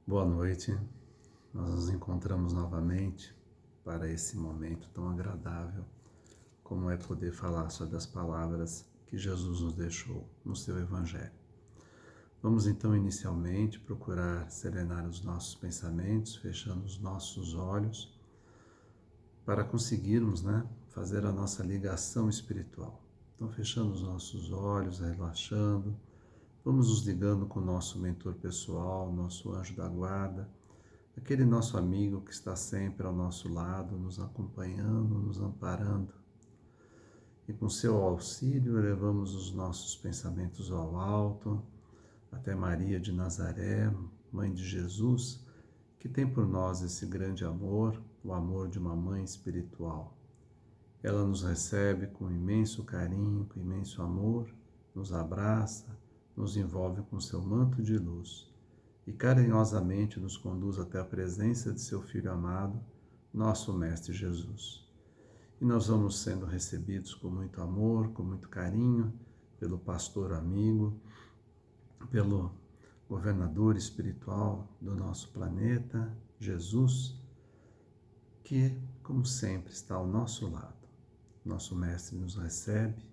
Boa noite, nós nos encontramos novamente para esse momento tão agradável como é poder falar sobre as palavras que Jesus nos deixou no seu Evangelho. Vamos então inicialmente procurar serenar os nossos pensamentos, fechando os nossos olhos para conseguirmos fazer a nossa ligação espiritual. Então fechando os nossos olhos, relaxando, vamos nos ligando com o nosso mentor pessoal, nosso anjo da guarda, aquele nosso amigo que está sempre ao nosso lado, nos acompanhando, nos amparando. E com seu auxílio elevamos os nossos pensamentos ao alto, até Maria de Nazaré, Mãe de Jesus, que tem por nós esse grande amor, o amor de uma mãe espiritual. Ela nos recebe com imenso carinho, com imenso amor, nos abraça, nos envolve com seu manto de luz e carinhosamente nos conduz até a presença de seu Filho amado, nosso Mestre Jesus. E nós vamos sendo recebidos com muito amor, com muito carinho, pelo pastor amigo, pelo governador espiritual do nosso planeta, Jesus, que, como sempre, está ao nosso lado. Nosso Mestre nos recebe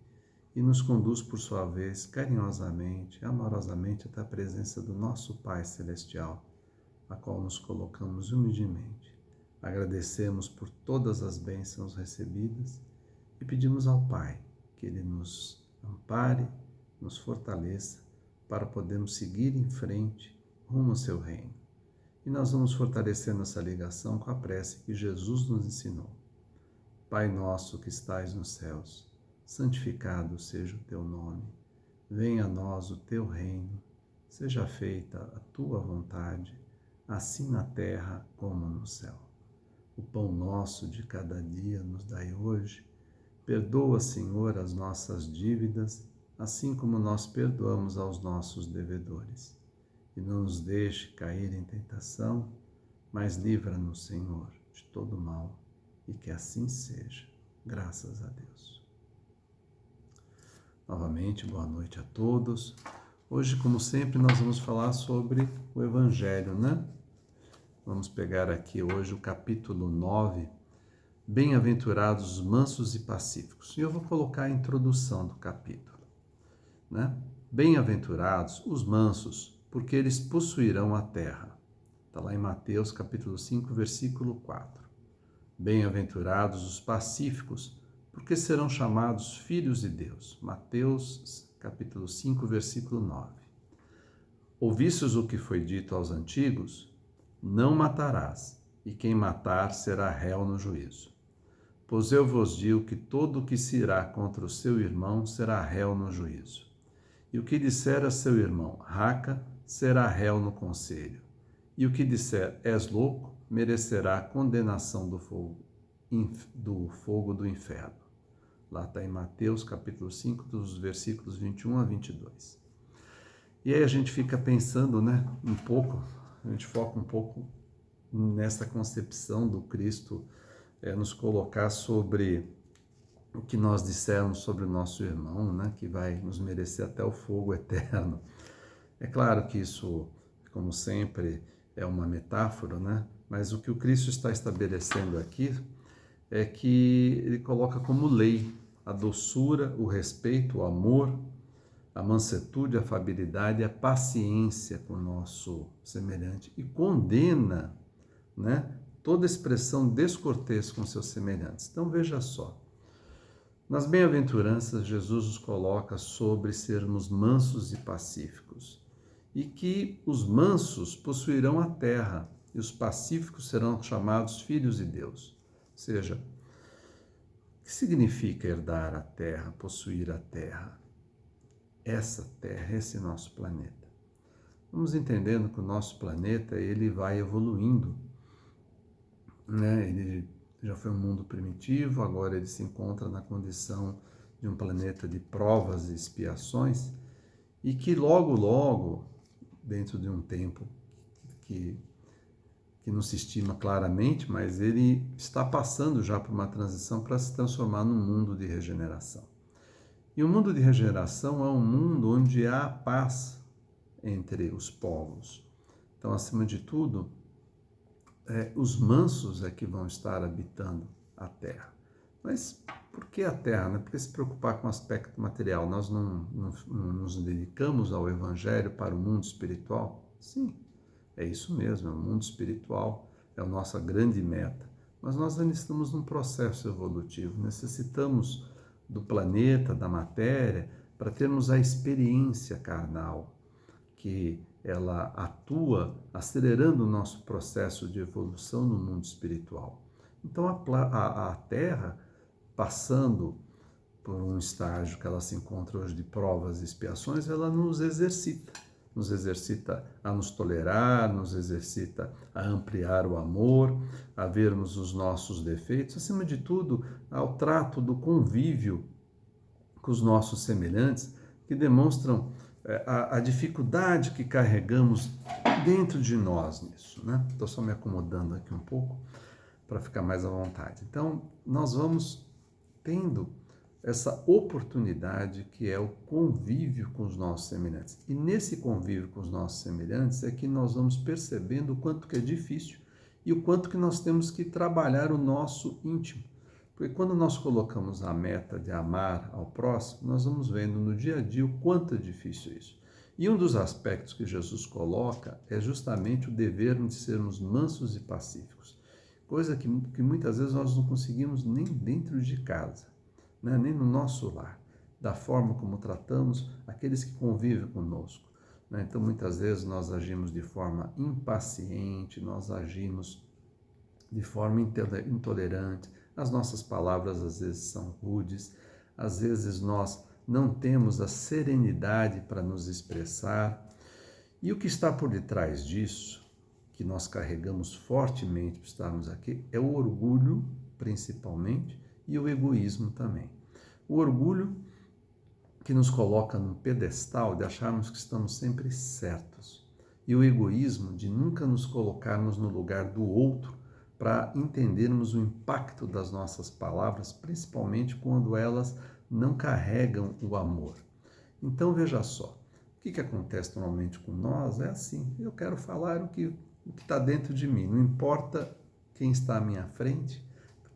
e nos conduz, por sua vez, carinhosamente, amorosamente, até a presença do nosso Pai Celestial, a qual nos colocamos humildemente. Agradecemos por todas as bênçãos recebidas e pedimos ao Pai que Ele nos ampare, nos fortaleça, para podermos seguir em frente rumo ao seu reino. E nós vamos fortalecendo essa ligação com a prece que Jesus nos ensinou. Pai nosso que estais nos céus, santificado seja o teu nome. Venha a nós o teu reino. Seja feita a tua vontade, assim na terra como no céu. O pão nosso de cada dia nos dai hoje. Perdoa, Senhor, as nossas dívidas, assim como nós perdoamos aos nossos devedores. E não nos deixe cair em tentação, mas livra-nos, Senhor, de todo mal, e que assim seja. Graças a Deus. Novamente, boa noite a todos. Hoje, como sempre, nós vamos falar sobre o Evangelho, Vamos pegar aqui hoje o capítulo 9, Bem-aventurados os mansos e pacíficos. E eu vou colocar a introdução do capítulo, Bem-aventurados os mansos, porque eles possuirão a terra. Está lá em Mateus, capítulo 5, versículo 4. Bem-aventurados os pacíficos, porque serão chamados filhos de Deus. Mateus, capítulo 5, versículo 9. Ouvistes o que foi dito aos antigos? Não matarás, e quem matar será réu no juízo. Pois eu vos digo que todo o que se irá contra o seu irmão será réu no juízo. E o que disser a seu irmão, raca, será réu no conselho. E o que disser, és louco, merecerá condenação do fogo do inferno. Lá está em Mateus, capítulo 5, dos versículos 21 a 22. E aí a gente fica pensando, um pouco, a gente foca um pouco nessa concepção do Cristo, nos colocar sobre o que nós dissermos sobre o nosso irmão, que vai nos merecer até o fogo eterno. É claro que isso, como sempre, é uma metáfora, mas o que o Cristo está estabelecendo aqui é que ele coloca como lei a doçura, o respeito, o amor, a mansuetude, a afabilidade, a paciência com o nosso semelhante e condena, toda expressão descortês com seus semelhantes. Então veja só, nas bem-aventuranças Jesus nos coloca sobre sermos mansos e pacíficos e que os mansos possuirão a terra e os pacíficos serão chamados filhos de Deus. Ou seja, o que significa herdar a terra, possuir a terra? Essa terra, esse nosso planeta. Vamos entendendo que o nosso planeta, ele vai evoluindo, Ele já foi um mundo primitivo, agora ele se encontra na condição de um planeta de provas e expiações, e que logo, dentro de um tempo que não se estima claramente, mas ele está passando já por uma transição para se transformar num mundo de regeneração. E o mundo de regeneração é um mundo onde há paz entre os povos. Então, acima de tudo, os mansos é que vão estar habitando a terra. Mas por que a terra? Né? Por que se preocupar com o aspecto material? Nós não nos dedicamos ao Evangelho para o mundo espiritual? Sim, é isso mesmo, o mundo espiritual é a nossa grande meta. Mas nós ainda estamos num processo evolutivo, necessitamos do planeta, da matéria, para termos a experiência carnal, que ela atua acelerando o nosso processo de evolução no mundo espiritual. Então a Terra, passando por um estágio que ela se encontra hoje de provas e expiações, ela nos exercita a nos tolerar, nos exercita a ampliar o amor, a vermos os nossos defeitos, acima de tudo, ao trato do convívio com os nossos semelhantes, que demonstram a dificuldade que carregamos dentro de nós nisso, né? Estou só me acomodando aqui um pouco para ficar mais à vontade. Então, nós vamos tendo essa oportunidade que é o convívio com os nossos semelhantes. E nesse convívio com os nossos semelhantes é que nós vamos percebendo o quanto que é difícil e o quanto que nós temos que trabalhar o nosso íntimo. Porque quando nós colocamos a meta de amar ao próximo, nós vamos vendo no dia a dia o quanto é difícil isso. E um dos aspectos que Jesus coloca é justamente o dever de sermos mansos e pacíficos, coisa que muitas vezes nós não conseguimos nem dentro de casa, né? Nem no nosso lar, da forma como tratamos aqueles que convivem conosco, né? Então, muitas vezes nós agimos de forma impaciente, nós agimos de forma intolerante, as nossas palavras às vezes são rudes, às vezes nós não temos a serenidade para nos expressar. E o que está por detrás disso, que nós carregamos fortemente para estarmos aqui, é o orgulho, principalmente, e o egoísmo também. O orgulho que nos coloca num pedestal de acharmos que estamos sempre certos. E o egoísmo de nunca nos colocarmos no lugar do outro para entendermos o impacto das nossas palavras, principalmente quando elas não carregam o amor. Então, veja só, o que acontece normalmente com nós é assim, eu quero falar o que está dentro de mim, não importa quem está à minha frente,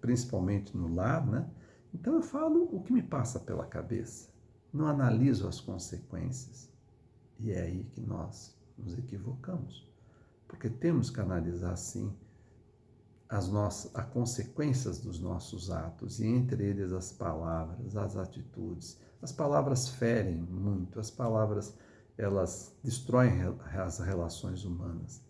principalmente no lar, né? Então eu falo o que me passa pela cabeça, não analiso as consequências. E é aí que nós nos equivocamos, porque temos que analisar, sim, as consequências dos nossos atos, e entre eles as palavras, as atitudes. As palavras ferem muito, as palavras elas destroem as relações humanas.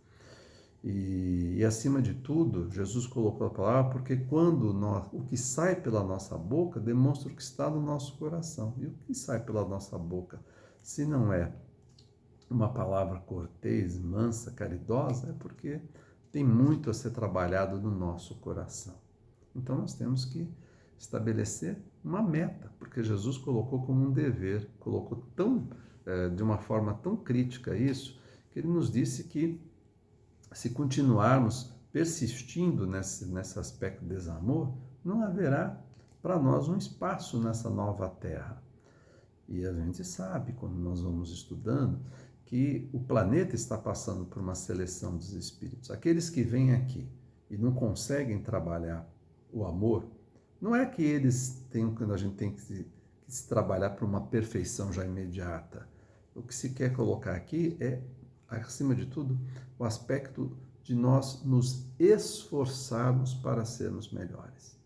E acima de tudo, Jesus colocou a palavra porque quando o que sai pela nossa boca demonstra o que está no nosso coração. E o que sai pela nossa boca, se não é uma palavra cortês, mansa, caridosa, é porque tem muito a ser trabalhado no nosso coração. Então nós temos que estabelecer uma meta, porque Jesus colocou como um dever, colocou de uma forma tão crítica isso, que ele nos disse que se continuarmos persistindo nesse aspecto de desamor, não haverá para nós um espaço nessa nova terra. E a gente sabe, quando nós vamos estudando, que o planeta está passando por uma seleção dos espíritos. Aqueles que vêm aqui e não conseguem trabalhar o amor, não é que eles tenham, quando a gente tem que se trabalhar para uma perfeição já imediata. O que se quer colocar aqui é, acima de tudo, o aspecto de nós nos esforçarmos para sermos melhores.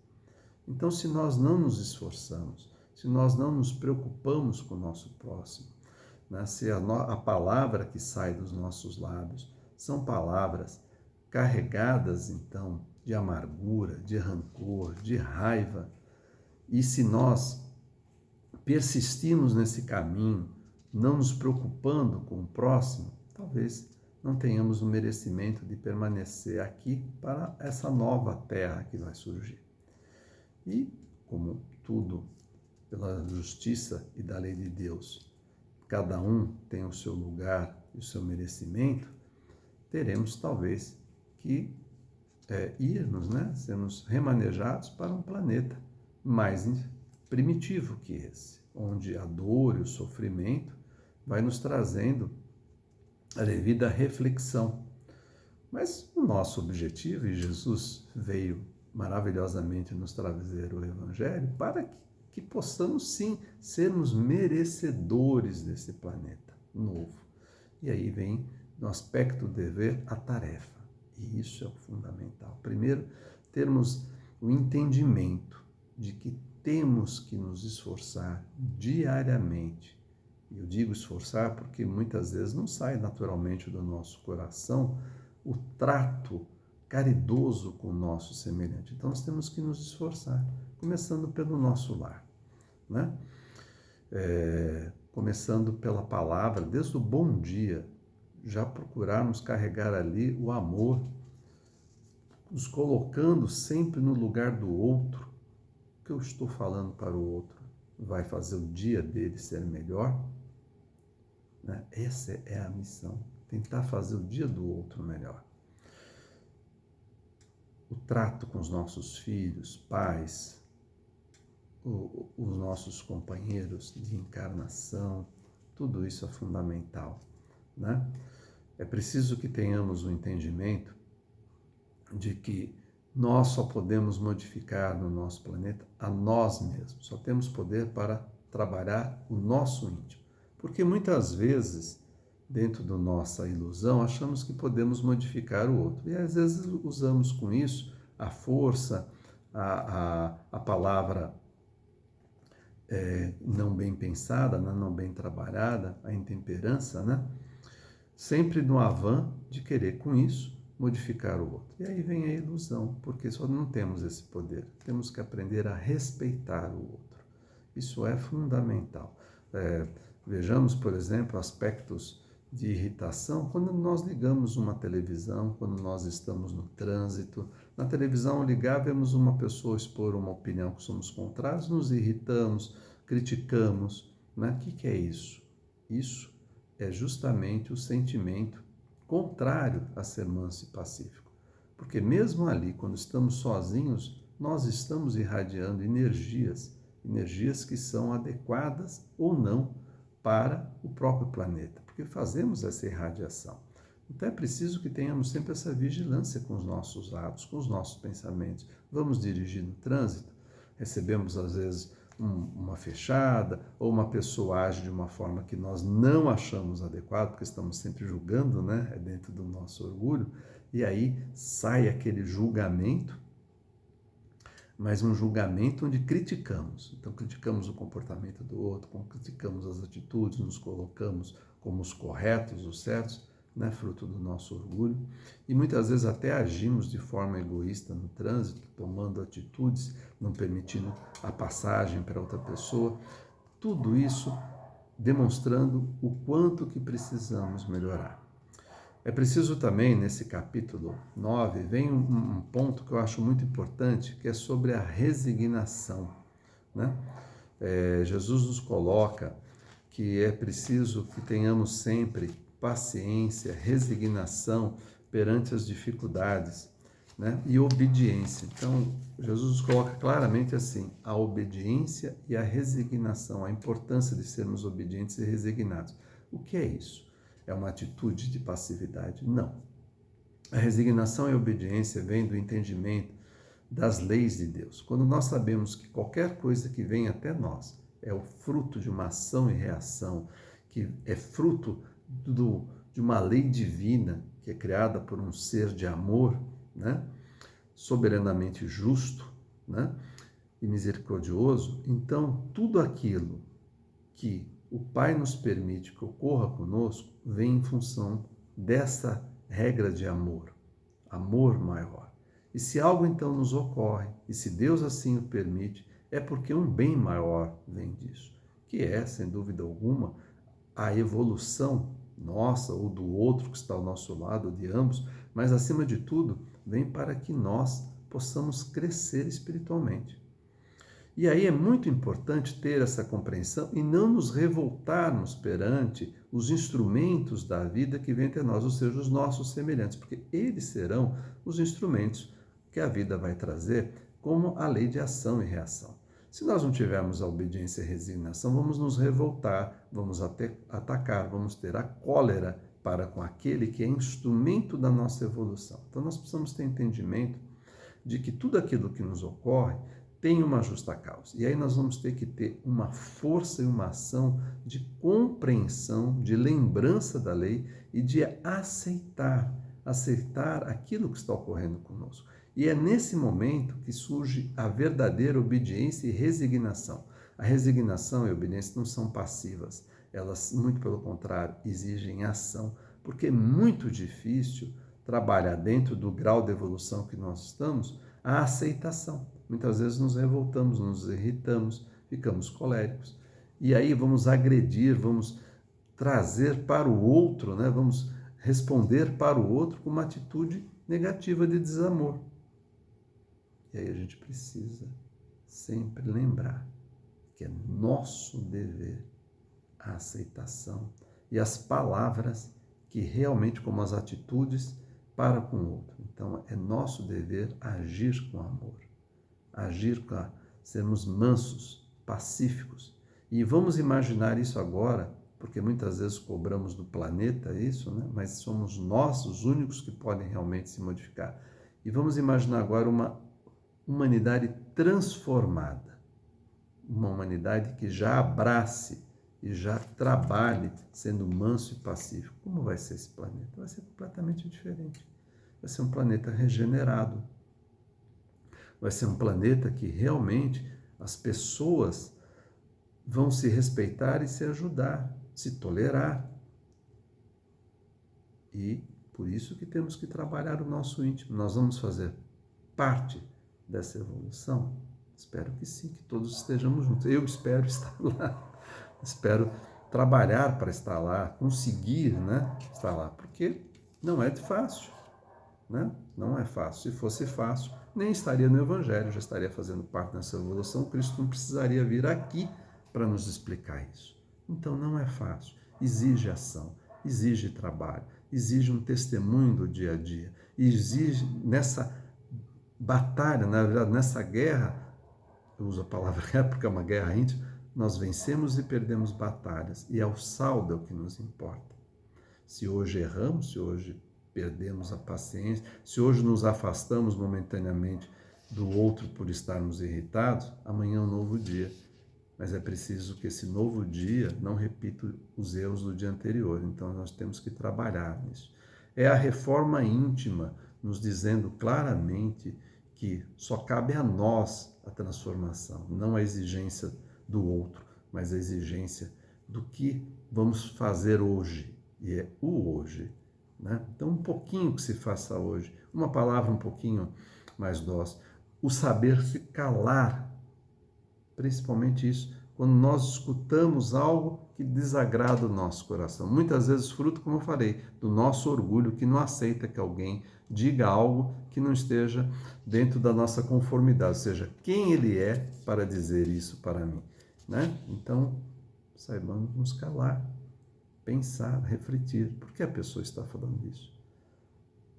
Então, se nós não nos esforçamos, se nós não nos preocupamos com o nosso próximo, né? Se a palavra que sai dos nossos lábios são palavras carregadas, então, de amargura, de rancor, de raiva, e se nós persistimos nesse caminho, não nos preocupando com o próximo, talvez não tenhamos o merecimento de permanecer aqui para essa nova terra que vai surgir. E, como tudo, pela justiça e da lei de Deus, cada um tem o seu lugar e o seu merecimento, teremos talvez que irmos, né, sermos remanejados para um planeta mais primitivo que esse, onde a dor e o sofrimento vai nos trazendo a devida reflexão, Mas o nosso objetivo, e Jesus veio maravilhosamente nos trazer o Evangelho, para que possamos sim sermos merecedores desse planeta novo. E aí vem, no aspecto do dever, a tarefa. E isso é o fundamental. Primeiro, termos o entendimento de que temos que nos esforçar diariamente. E eu digo esforçar porque muitas vezes não sai naturalmente do nosso coração o trato caridoso com o nosso semelhante. Então nós temos que nos esforçar, começando pelo nosso lar, né? Começando pela palavra, desde o bom dia, já procurarmos carregar ali o amor, nos colocando sempre no lugar do outro. O que eu estou falando para o outro vai fazer o dia dele ser melhor? Né? Essa é a missão, tentar fazer o dia do outro melhor. O trato com os nossos filhos, pais, os nossos companheiros de encarnação, tudo isso é fundamental, né? É preciso que tenhamos o entendimento de que nós só podemos modificar no nosso planeta a nós mesmos, só temos poder para trabalhar o nosso íntimo, porque muitas vezes, dentro da nossa ilusão, achamos que podemos modificar o outro, e às vezes usamos com isso a força, a palavra não bem pensada, não bem trabalhada, a intemperança, né? Sempre no avã de querer com isso modificar o outro. E aí vem a ilusão, porque só não temos esse poder. Temos que aprender a respeitar o outro. Isso é fundamental. Vejamos, por exemplo, aspectos de irritação quando nós ligamos uma televisão, quando nós estamos no trânsito. Na televisão, ao ligar, vemos uma pessoa expor uma opinião que somos contrários, nos irritamos, criticamos, né? O que é isso? Isso é justamente o sentimento contrário a ser manso e pacífico. Porque mesmo ali, quando estamos sozinhos, nós estamos irradiando energias que são adequadas ou não para o próprio planeta, porque fazemos essa irradiação. Então é preciso que tenhamos sempre essa vigilância com os nossos atos, com os nossos pensamentos. Vamos dirigir no trânsito, recebemos às vezes uma fechada, ou uma pessoa age de uma forma que nós não achamos adequada, porque estamos sempre julgando, né? É dentro do nosso orgulho, e aí sai aquele julgamento, mas um julgamento onde criticamos. Então criticamos o comportamento do outro, criticamos as atitudes, nos colocamos como os corretos, os certos, né, fruto do nosso orgulho, e muitas vezes até agimos de forma egoísta no trânsito, tomando atitudes, não permitindo a passagem para outra pessoa, tudo isso demonstrando o quanto que precisamos melhorar. É preciso também, nesse capítulo 9, vem um ponto que eu acho muito importante, que é sobre a resignação, né? Jesus nos coloca que é preciso que tenhamos sempre paciência, resignação perante as dificuldades, né? E obediência. Então, Jesus nos coloca claramente assim, a obediência e a resignação, a importância de sermos obedientes e resignados. O que é isso? É uma atitude de passividade? Não. A resignação e a obediência vêm do entendimento das leis de Deus. Quando nós sabemos que qualquer coisa que vem até nós é o fruto de uma ação e reação, que é fruto de uma lei divina que é criada por um ser de amor, né? Soberanamente justo, né? E misericordioso, então tudo aquilo que o Pai nos permite que ocorra conosco vem em função dessa regra de amor maior. E se algo então nos ocorre, e se Deus assim o permite, é porque um bem maior vem disso, que é, sem dúvida alguma, a evolução nossa ou do outro que está ao nosso lado, ou de ambos, mas acima de tudo, vem para que nós possamos crescer espiritualmente. E aí é muito importante ter essa compreensão e não nos revoltarmos perante os instrumentos da vida que vêm até nós, ou seja, os nossos semelhantes, porque eles serão os instrumentos que a vida vai trazer como a lei de ação e reação. Se nós não tivermos a obediência e a resignação, vamos nos revoltar, vamos até atacar, vamos ter a cólera para com aquele que é instrumento da nossa evolução. Então nós precisamos ter entendimento de que tudo aquilo que nos ocorre tem uma justa causa. E aí nós vamos ter que ter uma força e uma ação de compreensão, de lembrança da lei e de aceitar aquilo que está ocorrendo conosco. E é nesse momento que surge a verdadeira obediência e resignação. A resignação e a obediência não são passivas, elas, muito pelo contrário, exigem ação, porque é muito difícil trabalhar dentro do grau de evolução que nós estamos a aceitação. Muitas vezes nos revoltamos, nos irritamos, ficamos coléricos. E aí vamos agredir, vamos trazer para o outro, né? Vamos responder para o outro com uma atitude negativa de desamor. E aí a gente precisa sempre lembrar que é nosso dever a aceitação e as palavras que realmente, como as atitudes, para com o outro. Então, é nosso dever agir com amor, sermos mansos, pacíficos. E vamos imaginar isso agora, porque muitas vezes cobramos do planeta isso, né? Mas somos nós os únicos que podem realmente se modificar. E vamos imaginar agora uma humanidade transformada, uma humanidade que já abrace e já trabalhe sendo manso e pacífico. Como vai ser esse planeta? Vai ser completamente diferente. Vai ser um planeta regenerado. Vai ser um planeta que realmente as pessoas vão se respeitar e se ajudar, se tolerar. E por isso que temos que trabalhar o nosso íntimo. Nós vamos fazer parte dessa evolução? Espero que sim, que todos estejamos juntos. Eu espero estar lá. Espero trabalhar para estar lá, conseguir, né, estar lá, porque não é fácil, né? Não é fácil. Se fosse fácil, nem estaria no Evangelho, já estaria fazendo parte dessa evolução. Cristo não precisaria vir aqui para nos explicar isso. Então não é fácil. Exige ação, exige trabalho, exige um testemunho do dia a dia, exige nessa batalha, na verdade, nessa guerra, eu uso a palavra guerra porque é uma guerra íntima, nós vencemos e perdemos batalhas, e é o saldo que nos importa. Se hoje erramos, se hoje perdemos a paciência, se hoje nos afastamos momentaneamente do outro por estarmos irritados, amanhã é um novo dia. Mas é preciso que esse novo dia não repita os erros do dia anterior. Então nós temos que trabalhar nisso. É a reforma íntima nos dizendo claramente que só cabe a nós a transformação, não a exigência do outro, mas a exigência do que vamos fazer hoje, e é o hoje, né? Então, um pouquinho que se faça hoje, uma palavra um pouquinho mais dócil, o saber se calar, principalmente isso, quando nós escutamos algo que desagrada o nosso coração. Muitas vezes fruto, como eu falei, do nosso orgulho, que não aceita que alguém diga algo que não esteja dentro da nossa conformidade, ou seja, quem ele é para dizer isso para mim, né? Então, saibamos nos calar, pensar, refletir. Por que a pessoa está falando isso?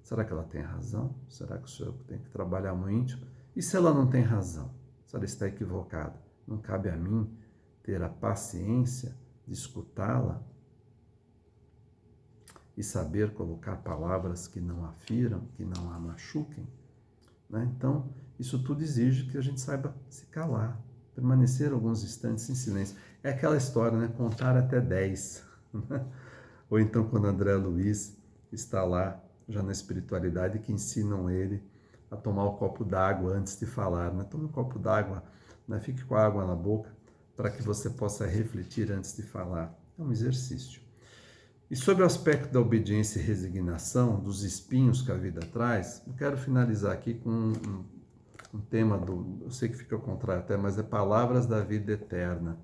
Será que ela tem razão? Será que o senhor tem que trabalhar no íntimo? E se ela não tem razão? Se ela está equivocada? Não cabe a mim ter a paciência de escutá-la e saber colocar palavras que não a firam, que não a machuquem, né? Então, isso tudo exige que a gente saiba se calar, permanecer alguns instantes em silêncio. É aquela história, né? Contar até 10. Né? Ou então, quando André Luiz está lá, já na espiritualidade, que ensinam ele a tomar o copo d'água antes de falar, né? Tome um copo d'água, né? Fique com a água na boca, para que você possa refletir antes de falar. É um exercício. E sobre o aspecto da obediência e resignação, dos espinhos que a vida traz, eu quero finalizar aqui com um tema eu sei que fica ao contrário até, mas é Palavras da Vida Eterna.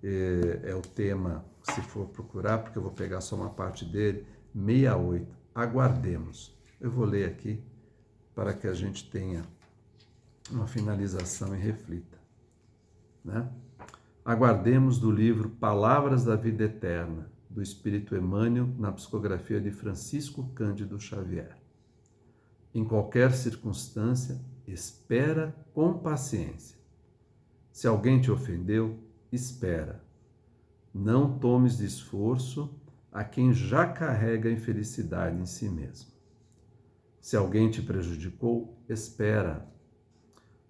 É o tema, se for procurar, porque eu vou pegar só uma parte dele, 68. Aguardemos. Eu vou ler aqui para que a gente tenha uma finalização e reflita, né? Aguardemos do livro Palavras da Vida Eterna, do Espírito Emmanuel, na psicografia de Francisco Cândido Xavier. Em qualquer circunstância, espera com paciência. Se alguém te ofendeu, espera. Não tomes de esforço a quem já carrega a infelicidade em si mesmo. Se alguém te prejudicou, espera.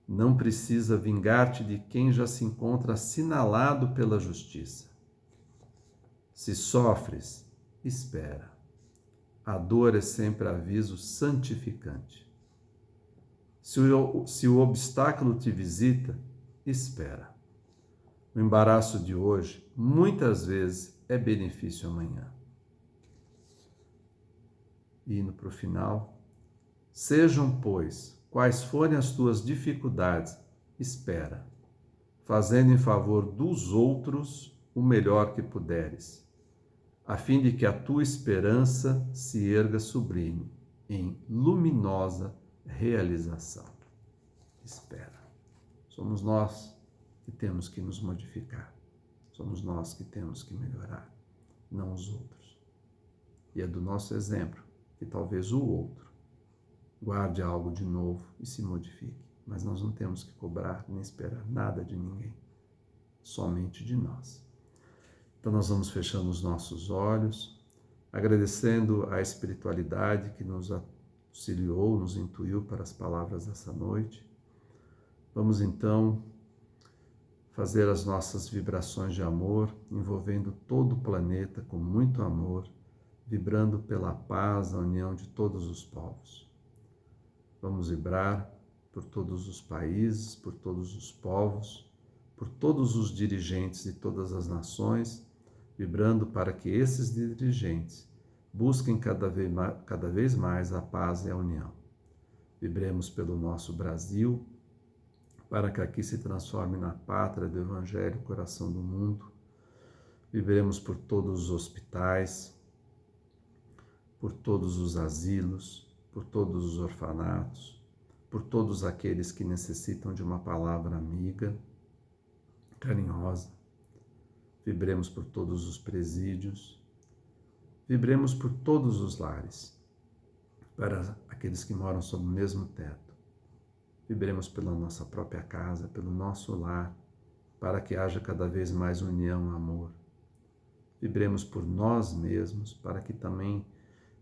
Não precisa vingar-te de quem já se encontra assinalado pela justiça. Se sofres, espera. A dor é sempre aviso santificante. Se o obstáculo te visita, espera. O embaraço de hoje, muitas vezes, é benefício amanhã. Indo para o final, sejam, pois, quais forem as tuas dificuldades, espera, fazendo em favor dos outros o melhor que puderes, a fim de que a tua esperança se erga sublime, em luminosa realização. Espera. Somos nós que temos que nos modificar. Somos nós que temos que melhorar, não os outros. E é do nosso exemplo que talvez o outro guarde algo de novo e se modifique. Mas nós não temos que cobrar nem esperar nada de ninguém, somente de nós. Então nós vamos fechando os nossos olhos, agradecendo a espiritualidade que nos auxiliou, nos intuiu para as palavras dessa noite. Vamos então fazer as nossas vibrações de amor, envolvendo todo o planeta com muito amor, vibrando pela paz, a união de todos os povos. Vamos vibrar por todos os países, por todos os povos, por todos os dirigentes de todas as nações, vibrando para que esses dirigentes busquem cada vez mais a paz e a união. Vibremos pelo nosso Brasil, para que aqui se transforme na pátria do Evangelho, coração do mundo. Vibremos por todos os hospitais, por todos os asilos, por todos os orfanatos, por todos aqueles que necessitam de uma palavra amiga, carinhosa. Vibremos por todos os presídios, vibremos por todos os lares, para aqueles que moram sob o mesmo teto. Vibremos pela nossa própria casa, pelo nosso lar, para que haja cada vez mais união, amor. Vibremos por nós mesmos, para que também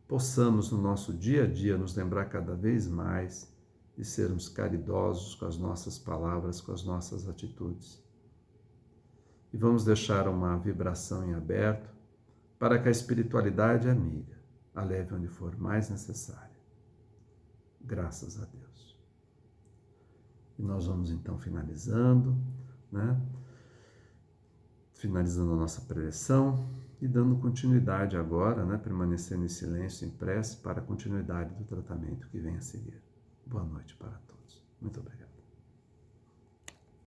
possamos no nosso dia a dia nos lembrar cada vez mais de sermos caridosos com as nossas palavras, com as nossas atitudes. E vamos deixar uma vibração em aberto para que a espiritualidade amiga a leve onde for mais necessária. Graças a Deus. E nós vamos então finalizando, finalizando a nossa preleção e dando continuidade agora, permanecendo em silêncio, em prece, para a continuidade do tratamento que vem a seguir. Boa noite para todos. Muito obrigado.